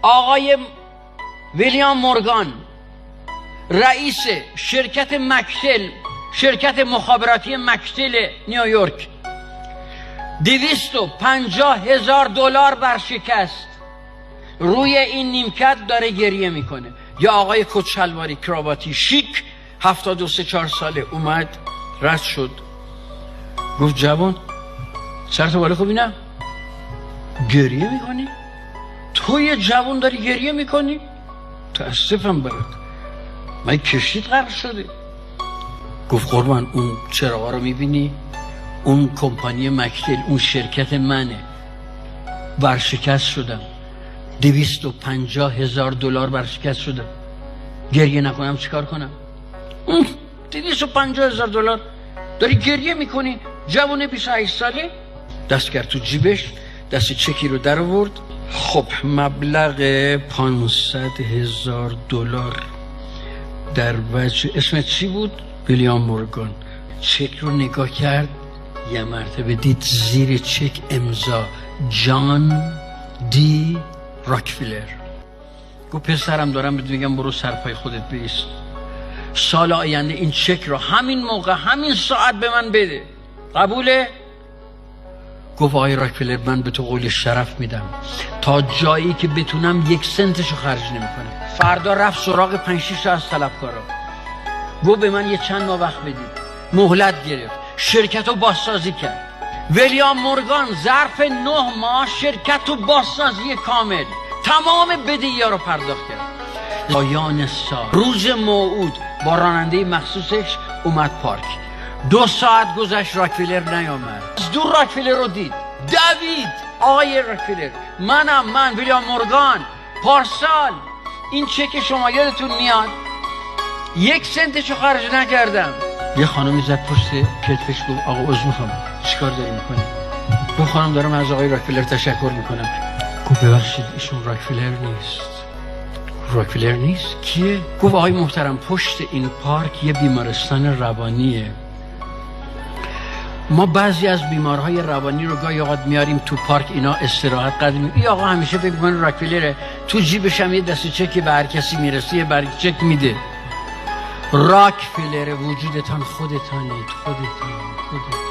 آقای ویلیام مورگان رئیس شرکت مکتل، شرکت مخابراتی مکتل نیویورک، 250,000 دلار برشکست. روی این نیمکت داره گریه میکنه. یا آقای کچلواری کراواتی شیک 73 ساله اومد رد شد گفت جوان سرت بالا خوبی نه؟ گریه میکنی؟ تو یه جوان داری گریه میکنی؟ تأسفم برات، من کشتیت غرق شده. گفت قربان اون چراغا رو میبینی؟ اون کمپانی مکتل، اون شرکت منه. برشکست شدم، 250,000 دلار برشکست شدم. گریه نکنم چیکار کنم؟ 250,000 دلار داری گریه میکنی؟ جوان 28 ساله دست کرد تو جیبش، دست چکی رو در آورد. خب مبلغ 500,000 دلار در وجه، اسمت چی بود؟ ویلیام مورگان. چک رو نگاه کرد، یه مرتبه دید زیر چک امضا جان دی راکفلر. گفت پسرم دارم بهت میگم برو سرپای خودت بایست، سال آینده این چک رو همین موقع همین ساعت به من بده، قبوله؟ گفت آقای راکفلر من به تو قول شرف میدم تا جایی که بتونم 1 سنتشو خرج نمیکنم. فردا رفت سراغ 5-6 تا از طلبکارا، گفت به من یه چند ماه وقت بدید. مهلت گرفت، شرکت رو بازسازی کرد. ویلیام مورگان ظرف 9 ماه شرکت رو بازسازی کامل، تمام بدهی‌ها رو پرداخت کرد. پایان سال روز موعود با راننده مخصوصش اومد پارک. 2 ساعت گذشت راکفلر نیامد. از دور راکفلر رو دید، دوید. آقای راکفلر من ویلیام مورگان پارسال این چک شما یادتون میاد 1 سنتشو خرج نکردم. یه خانمی زد پشت کتفش گفت آقا عذر میخوام چیکار داری میکنی؟ گفت خانم دارم از آقای راکفلر تشکر میکنم. گفت ببخشید ایشون راکفلر نیست. راکفلر نیست؟ کیه؟ گفت آقای محترم پشت این پارک یه بیمارستان روانیه، ما بعضی از بیمارهای روانی رو گاهی اوقات میاریم تو پارک اینا استراحت قدمی. این آقا همیشه فکر می‌کنه راکفلره، تو جیبش هم یه دسته چکی به هر کسی میرسه یه برگ چک میده. راکفلر وجودتان خودتانید، خودتان.